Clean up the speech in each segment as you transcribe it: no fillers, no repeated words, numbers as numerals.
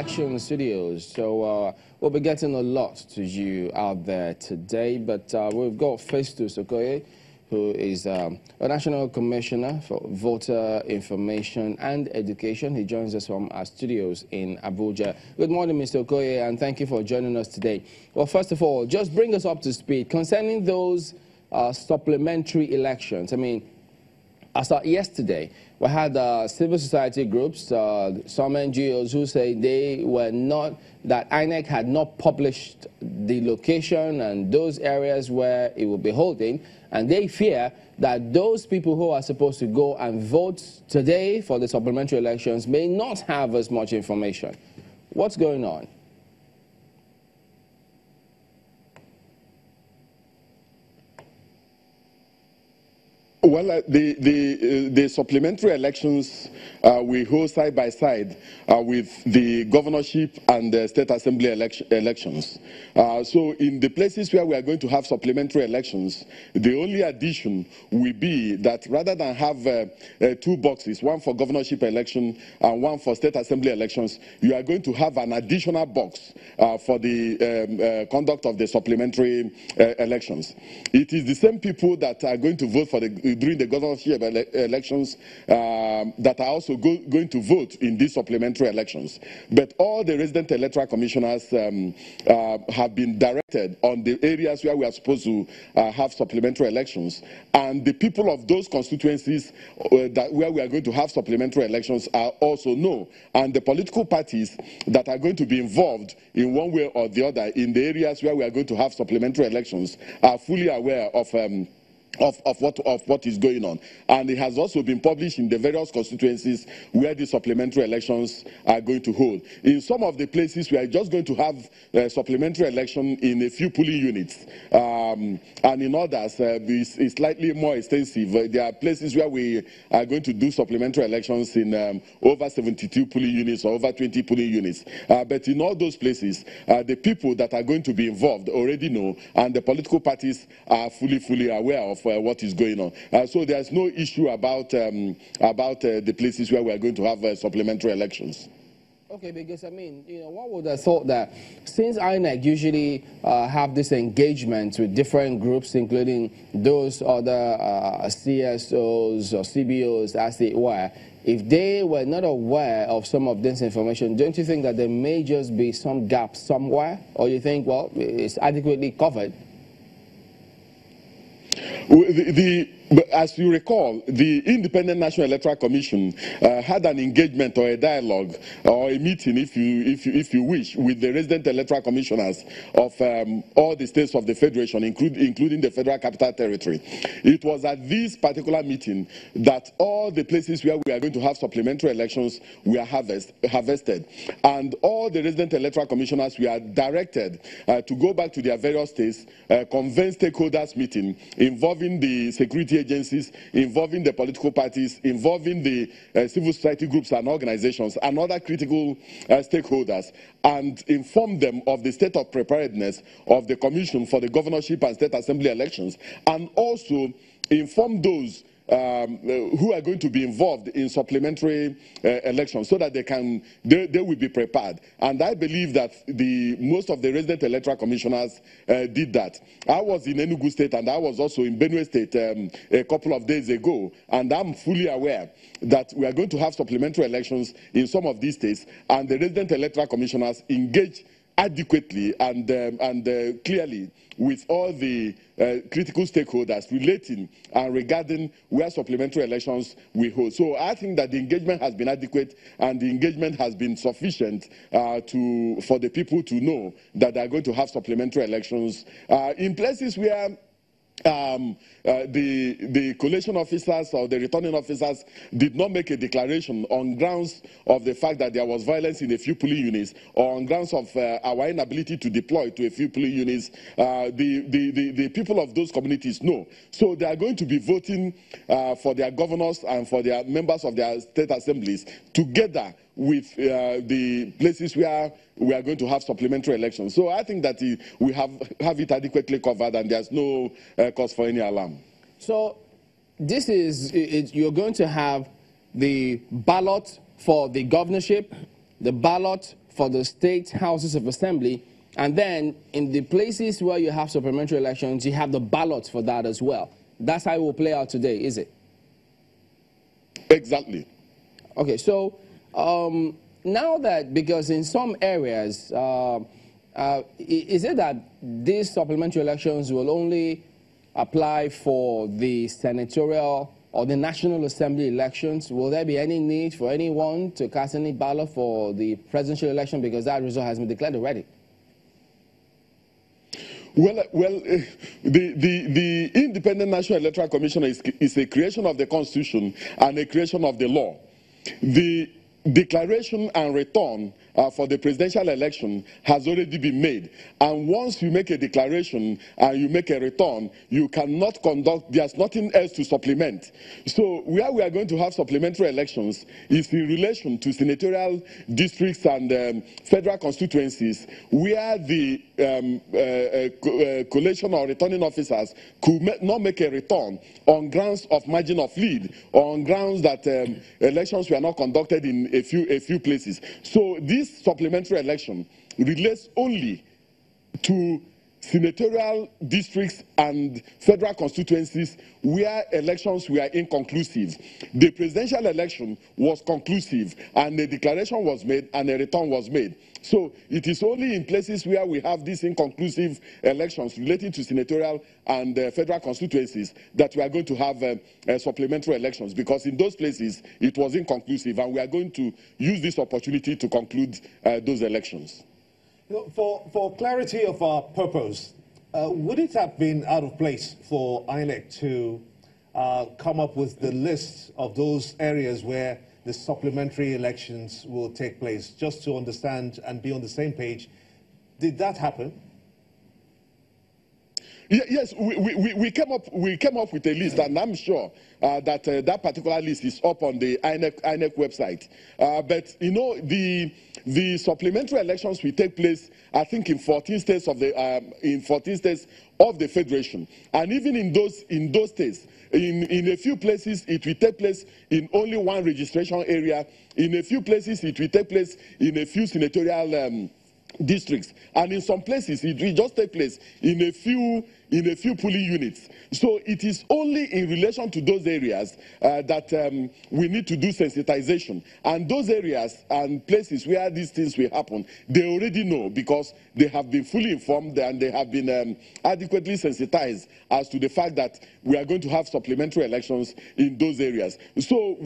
election studios. So we'll be getting a lot to you out there today. But we've got Festus Okoye, who is a National Commissioner for Voter Information and Education. He joins us from our studios in Abuja. Good morning, Mr. Okoye, and thank you for joining us today. Well, first of all, just bring us up to speed concerning those supplementary elections. I mean, as of yesterday, we had civil society groups, some NGOs who say they were not, that INEC had not published the location and those areas where it will be holding, and they fear that those people who are supposed to go and vote today for the supplementary elections may not have as much information. What's going on? Well, the supplementary elections we hold side by side with the governorship and the state assembly elections. So in the places where we are going to have supplementary elections, the only addition will be that rather than have two boxes, one for governorship election and one for state assembly elections, you are going to have an additional box for the conduct of the supplementary elections. It is the same people that are going to vote for during the governorship elections that are also going to vote in these supplementary elections. But all the resident electoral commissioners have been directed on the areas where we are supposed to have supplementary elections. And the people of those constituencies where we are going to have supplementary elections are also know. And the political parties that are going to be involved in one way or the other in the areas where we are going to have supplementary elections are fully aware of what is going on. And it has also been published in the various constituencies where the supplementary elections are going to hold. In some of the places, we are just going to have a supplementary election in a few polling units. And in others, it's slightly more extensive. There are places where we are going to do supplementary elections in over 72 polling units or over 20 polling units. But in all those places, the people that are going to be involved already know, and the political parties are fully aware of what is going on. So there's no issue about the places where we are going to have supplementary elections. Okay, because I mean, one would have thought that since INEC usually have this engagement with different groups, including those other CSOs or CBOs, as it were, if they were not aware of some of this information, don't you think that there may just be some gap somewhere? Or you think, well, it's adequately covered? As you recall, the Independent National Electoral Commission had an engagement or a dialogue or a meeting, if you wish, with the resident electoral commissioners of all the states of the Federation, including the Federal Capital Territory. It was at this particular meeting that all the places where we are going to have supplementary elections were harvested. And all the resident electoral commissioners were directed to go back to their various states, convene stakeholders meeting involving the security agencies, involving the political parties, involving the civil society groups and organizations and other critical stakeholders, and inform them of the state of preparedness of the Commission for the governorship and state assembly elections, and also inform those who are going to be involved in supplementary elections so that they will be prepared. And I believe that most of the resident electoral commissioners did that. I was in Enugu State and I was also in Benue State a couple of days ago, and I'm fully aware that we are going to have supplementary elections in some of these states, and the resident electoral commissioners engage adequately and clearly with all the critical stakeholders relating and regarding where supplementary elections will hold. So I think that the engagement has been adequate and the engagement has been sufficient for the people to know that they are going to have supplementary elections in places where the collation officers or the returning officers did not make a declaration on grounds of the fact that there was violence in a few polling units, or on grounds of our inability to deploy to a few polling units. The people of those communities know. So they are going to be voting for their governors and for their members of their state assemblies together with the places where we are going to have supplementary elections. So I think that we have it adequately covered, and there's no cause for any alarm. So this is, you're going to have the ballot for the governorship, the ballot for the state houses of assembly, and then in the places where you have supplementary elections, you have the ballots for that as well. That's how it will play out today, is it? Exactly. Okay, so now that, because in some areas, is it that these supplementary elections will only apply for the senatorial or the National Assembly elections? Will there be any need for anyone to cast any ballot for the presidential election, because that result has been declared already? Well, the Independent National Electoral Commission is a creation of the Constitution and a creation of the law. The declaration and return for the presidential election has already been made. And once you make a declaration and you make a return, you cannot conduct, there's nothing else to supplement. So where we are going to have supplementary elections is in relation to senatorial districts and federal constituencies where the collation or returning officers could not make a return on grounds of margin of lead, or on grounds that elections were not conducted in a few places. So this supplementary election relates only to senatorial districts and federal constituencies where elections were inconclusive. The presidential election was conclusive, and a declaration was made and a return was made. So it is only in places where we have these inconclusive elections relating to senatorial and federal constituencies that we are going to have supplementary elections, because in those places it was inconclusive, and we are going to use this opportunity to conclude those elections. For clarity of our purpose, would it have been out of place for INEC to come up with the list of those areas where the supplementary elections will take place, just to understand and be on the same page? Did that happen? Yes, we came up with a list, and I'm sure that that particular list is up on the INEC website. But you know, the supplementary elections will take place, I think, in 14 states of the federation, and even in those states, in a few places it will take place in only one registration area. In a few places it will take place in a few senatorial districts, and in some places it will just take place in a few polling units. So it is only in relation to those areas that we need to do sensitization, and those areas and places where these things will happen, they already know, because they have been fully informed and they have been adequately sensitized as to the fact that we are going to have supplementary elections in those areas. So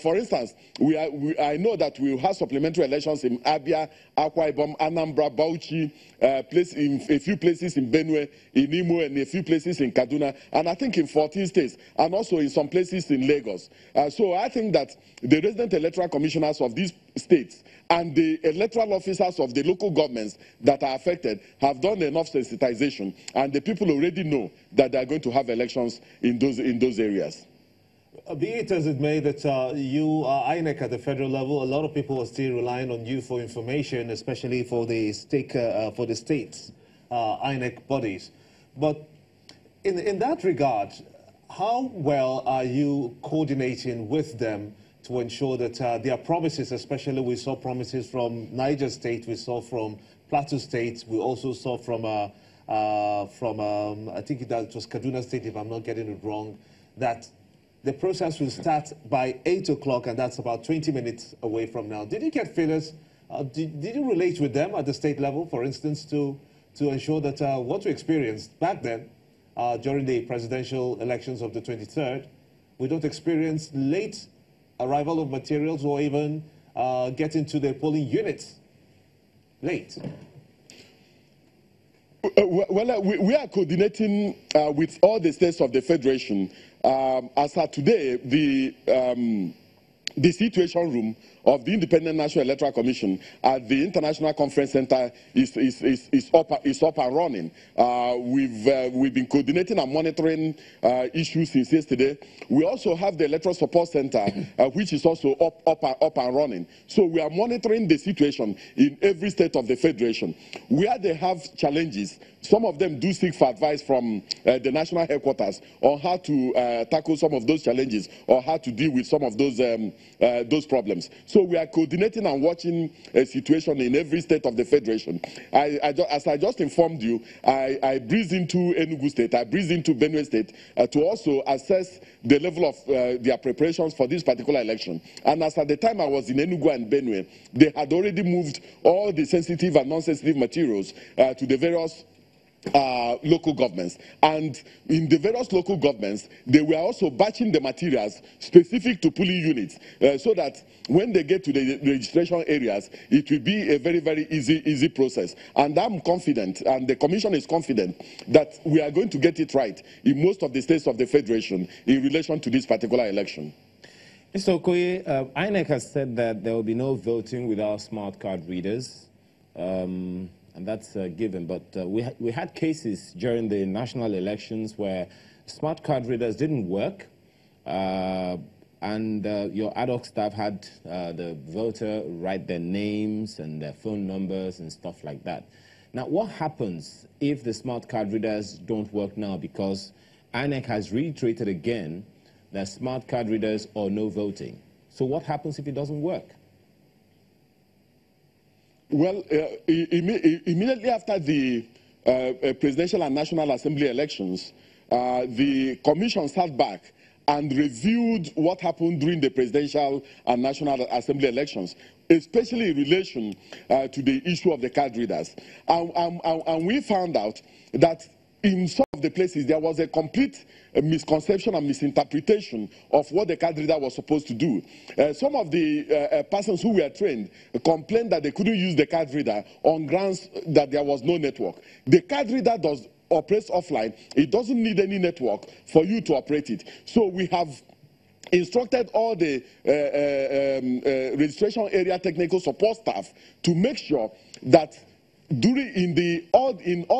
for instance, I know that we will have supplementary elections in Abia, Akwa Ibom, Anambra, Bauchi, in a few places in Benue, in Imo, and a few places in Kaduna, and I think in 14 states, and also in some places in Lagos. So I think that the resident electoral commissioners of these states and the electoral officers of the local governments that are affected have done enough sensitization, and the people already know that they are going to have elections in those areas. Be it as it may that you are INEC at the federal level, a lot of people are still relying on you for information, especially for the states, INEC bodies. But in that regard, how well are you coordinating with them to ensure that their promises, especially we saw promises from Niger State, we saw from Plateau State, we also saw from I think that was Kaduna State, if I'm not getting it wrong, that the process will start by 8 o'clock, and that's about 20 minutes away from now. Did you get feelers? Did you relate with them at the state level, for instance, to ensure that what we experienced back then during the presidential elections of the 23rd, we don't experience late arrival of materials or even get into the polling units late? Well, we are coordinating with all the states of the federation. As of today, the situation room of the Independent National Electoral Commission at the International Conference Center is up and running. We've been coordinating and monitoring issues since yesterday. We also have the Electoral Support Center, which is also up and running. So we are monitoring the situation in every state of the federation. Where they have challenges, some of them do seek for advice from the national headquarters on how to tackle some of those challenges or how to deal with some of those problems. So we are coordinating and watching a situation in every state of the Federation. As I just informed you, I breezed into Enugu State, I breezed into Benue State to also assess the level of their preparations for this particular election. And as at the time I was in Enugu and Benue, they had already moved all the sensitive and non-sensitive materials to the various local governments, and in the various local governments they were also batching the materials specific to polling units so that when they get to the registration areas it will be a very easy process. And I'm confident, and the Commission is confident, that we are going to get it right in most of the states of the Federation in relation to this particular election. Mr. Okoye, INEC has said that there will be no voting without smart card readers. And that's given. But we had cases during the national elections where smart card readers didn't work, and your ad hoc staff had the voter write their names and their phone numbers and stuff like that. Now, what happens if the smart card readers don't work now? Because INEC has reiterated again that smart card readers or no voting. So what happens if it doesn't work? Well, immediately after the presidential and national assembly elections, the commission sat back and reviewed what happened during the presidential and national assembly elections, especially in relation to the issue of the card readers. And we found out that in some of the places there was a complete misconception and misinterpretation of what the card reader was supposed to do. Some of the persons who were trained complained that they couldn't use the card reader on grounds that there was no network. The card reader operates offline. It doesn't need any network for you to operate it. So we have instructed all the registration area technical support staff to make sure that in all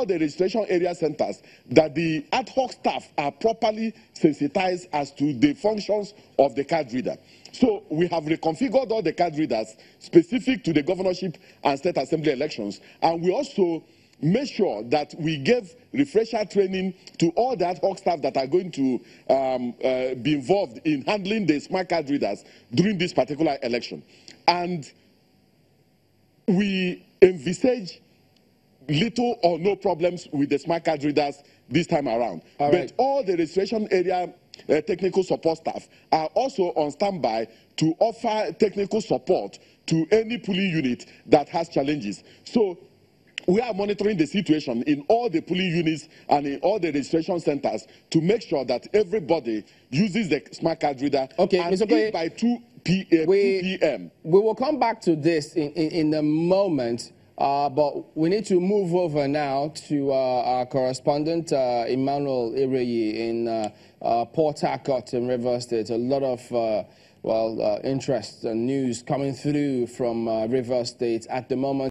the registration area centers, that the ad hoc staff are properly sensitized as to the functions of the card reader. So we have reconfigured all the card readers specific to the governorship and state assembly elections, and we also make sure that we give refresher training to all the ad hoc staff that are going to be involved in handling the smart card readers during this particular election. And we envisage little or no problems with the smart card readers this time around. But all the registration area technical support staff are also on standby to offer technical support to any polling unit that has challenges. So we are monitoring the situation in all the polling units and in all the registration centers to make sure that everybody uses the smart card reader. Okay, and Mr. Okoye, by 2 p.m. We will come back to this in a moment. But we need to move over now to our correspondent, Emmanuel Ireyi, in Port Harcourt in Rivers State. A lot of, interest and news coming through from Rivers State at the moment.